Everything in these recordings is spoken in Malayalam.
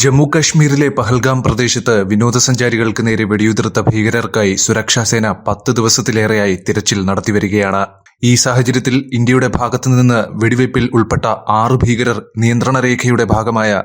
ജമ്മു കശ്മീരിലെ പഹൽഗാം പ്രദേശത്ത് വിനോദസഞ്ചാരികൾക്ക് നേരെ വെടിയുതിർത്ത ഭീകരർക്കായി സുരക്ഷാസേന 10 ദിവസത്തിലേറെയായി തിരച്ചിൽ നടത്തിവരികയാണ്. ഈ സാഹചര്യത്തിൽ ഇന്ത്യയുടെ ഭാഗത്തുനിന്ന് വെടിവയ്പിൽ ഉൾപ്പെട്ട 6 ഭീകരർ നിയന്ത്രണരേഖയുടെ ഭാഗമായ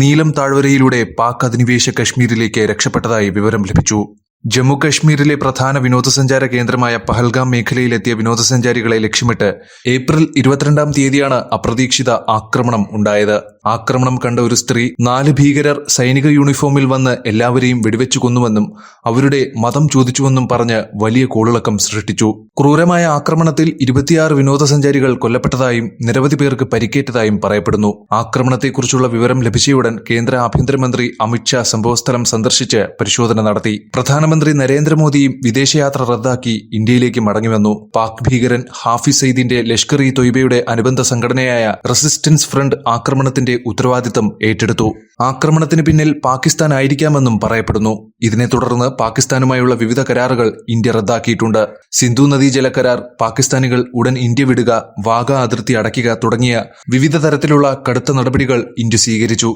നീലം താഴ്വരയിലൂടെ പാക് അധിനിവേശ കശ്മീരിലേക്ക് രക്ഷപ്പെട്ടതായി വിവരം ലഭിച്ചു. ജമ്മു കശ്മീരിലെ പ്രധാന വിനോദസഞ്ചാര കേന്ദ്രമായ പഹൽഗാം മേഖലയിലെത്തിയ വിനോദസഞ്ചാരികളെ ലക്ഷ്യമിട്ട് ഏപ്രിൽ 22-ാം തീയതിയാണ് അപ്രതീക്ഷിത ആക്രമണം ഉണ്ടായത്. ആക്രമണം കണ്ട ഒരു സ്ത്രീ 4 ഭീകരർ സൈനിക യൂണിഫോമിൽ വന്ന് എല്ലാവരെയും വെടിവെച്ചു കൊന്നുവെന്നും അവരുടെ മതം ചോദിച്ചുവെന്നും പറഞ്ഞ് വലിയ കോളിളക്കം സൃഷ്ടിച്ചു. ക്രൂരമായ ആക്രമണത്തിൽ 26 വിനോദസഞ്ചാരികൾ കൊല്ലപ്പെട്ടതായും നിരവധി പേർക്ക് പരിക്കേറ്റതായും പറയപ്പെടുന്നു. ആക്രമണത്തെക്കുറിച്ചുള്ള വിവരം ലഭിച്ചയുടൻ കേന്ദ്ര ആഭ്യന്തരമന്ത്രി അമിത് ഷാ സംഭവസ്ഥലം സന്ദർശിച്ച് പരിശോധന നടത്തി. പ്രധാനമന്ത്രി നരേന്ദ്രമോദിയും വിദേശയാത്ര റദ്ദാക്കി ഇന്ത്യയിലേക്ക് മടങ്ങിവന്നു. പാക് ഭീകരൻ ഹാഫിസ് സയ്യിദിന്റെ ലഷ്കർ-ഇ-തൊയ്ബയുടെ അനുബന്ധ സംഘടനയായ റെസിസ്റ്റൻസ് ഫ്രണ്ട് ആക്രമണത്തിന്റെ ഉത്തരവാദിത്തം ഏറ്റെടുത്തു. ആക്രമണത്തിന് പിന്നിൽ പാകിസ്ഥാൻ ആയിരിക്കാമെന്നും പറയപ്പെടുന്നു. ഇതിനെ തുടർന്ന് പാകിസ്ഥാനുമായുള്ള വിവിധ കരാറുകൾ ഇന്ത്യ റദ്ദാക്കിയിട്ടുണ്ട്. സിന്ധു നദീജല കരാർ, പാകിസ്ഥാനികൾ ഉടൻ ഇന്ത്യ വിടുക, വാഗ അതിർത്തി അടയ്ക്കുക തുടങ്ങിയ വിവിധ തരത്തിലുള്ള കടുത്ത നടപടികൾ ഇന്ത്യ സ്വീകരിച്ചു.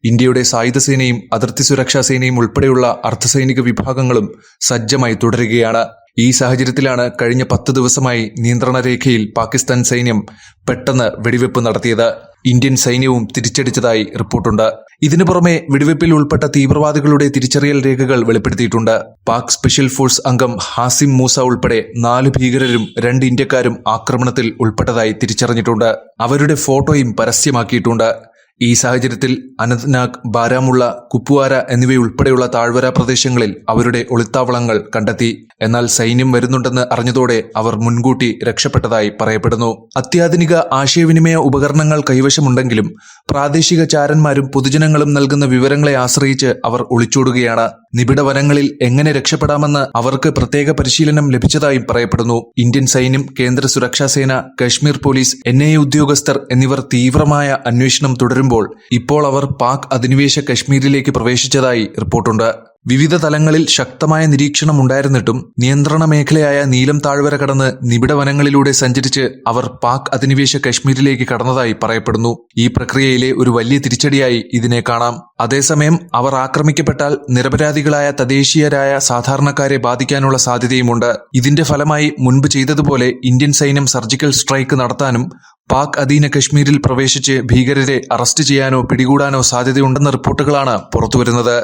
ഇന്ത്യയുടെ സായുധസേനയും അതിർത്തി സുരക്ഷാ സേനയും ഉൾപ്പെടെയുള്ള അർദ്ധസൈനിക വിഭാഗങ്ങളും സജ്ജമായി തുടരുകയാണ്. ഈ സാഹചര്യത്തിലാണ് കഴിഞ്ഞ 10 ദിവസമായി നിയന്ത്രണരേഖയിൽ പാകിസ്ഥാൻ സൈന്യം പെട്ടെന്ന് വെടിവെപ്പ് നടത്തിയത്. ഇന്ത്യൻ സൈന്യവും തിരിച്ചടിച്ചതായി റിപ്പോർട്ടുണ്ട്. ഇതിനു പുറമെ വെടിവെപ്പിൽ ഉൾപ്പെട്ട തീവ്രവാദികളുടെ തിരിച്ചറിയൽ രേഖകൾ വെളിപ്പെടുത്തിയിട്ടുണ്ട്. പാക് സ്പെഷ്യൽ ഫോഴ്സ് അംഗം ഹാസിം മൂസ ഉൾപ്പെടെ 4 ഭീകരരും 2 ഇന്ത്യക്കാരും ആക്രമണത്തിൽ ഉൾപ്പെട്ടതായി തിരിച്ചറിഞ്ഞിട്ടുണ്ട്. അവരുടെ ഫോട്ടോയും പരസ്യമാക്കിയിട്ടുണ്ട്. ഈ സാഹചര്യത്തിൽ അനന്ത്നാഗ്, ബാരാമുള്ള, കുപ്വാര എന്നിവയുൾപ്പെടെയുള്ള താഴ്വര പ്രദേശങ്ങളിൽ അവരുടെ ഒളിത്താവളങ്ങൾ കണ്ടെത്തി. എന്നാൽ സൈന്യം വരുന്നുണ്ടെന്ന് അറിഞ്ഞതോടെ അവർ മുൻകൂട്ടി രക്ഷപ്പെട്ടതായി പറയപ്പെടുന്നു. അത്യാധുനിക ആശയവിനിമയ ഉപകരണങ്ങൾ കൈവശമുണ്ടെങ്കിലും പ്രാദേശിക ചാരന്മാരും പൊതുജനങ്ങളും നൽകുന്ന വിവരങ്ങളെ ആശ്രയിച്ച് അവർ ഒളിച്ചോടുകയാണ്. നിബിഡ വനങ്ങളിൽ എങ്ങനെ രക്ഷപ്പെടാമെന്ന് അവർക്ക് പ്രത്യേക പരിശീലനം ലഭിച്ചതായും പറയപ്പെടുന്നു. ഇന്ത്യൻ സൈന്യം, കേന്ദ്ര സുരക്ഷാ സേന, കശ്മീർ പോലീസ്, NIA ഉദ്യോഗസ്ഥർ എന്നിവർ തീവ്രമായ അന്വേഷണം തുടരുമ്പോൾ ഇപ്പോൾ അവർ പാക് അധിനിവേശ കശ്മീരിലേക്ക് പ്രവേശിച്ചതായി റിപ്പോർട്ടുണ്ട്. വിവിധ തലങ്ങളിൽ ശക്തമായ നിരീക്ഷണം ഉണ്ടായിരുന്നിട്ടും നിയന്ത്രണ മേഖലയായ നീലം താഴ്വര കടന്ന് നിബിഡ വനങ്ങളിലൂടെ സഞ്ചരിച്ച് അവർ പാക് അധിനിവേശ കശ്മീരിലേക്ക് കടന്നതായി പറയപ്പെടുന്നു. ഈ പ്രക്രിയയിലെ ഒരു വലിയ തിരിച്ചടിയായി ഇതിനെ കാണാം. അതേസമയം അവർ ആക്രമിക്കപ്പെട്ടാൽ നിരപരാധികളായ തദ്ദേശീയരായ സാധാരണക്കാരെ ബാധിക്കാനുള്ള സാധ്യതയുമുണ്ട്. ഇതിന്റെ ഫലമായി മുൻപ് ചെയ്തതുപോലെ ഇന്ത്യൻ സൈന്യം സർജിക്കൽ സ്ട്രൈക്ക് നടത്താനും പാക് അധീന കശ്മീരിൽ പ്രവേശിച്ച് ഭീകരരെ അറസ്റ്റ് ചെയ്യാനോ പിടികൂടാനോ സാധ്യതയുണ്ടെന്ന റിപ്പോർട്ടുകളാണ് പുറത്തുവരുന്നത്.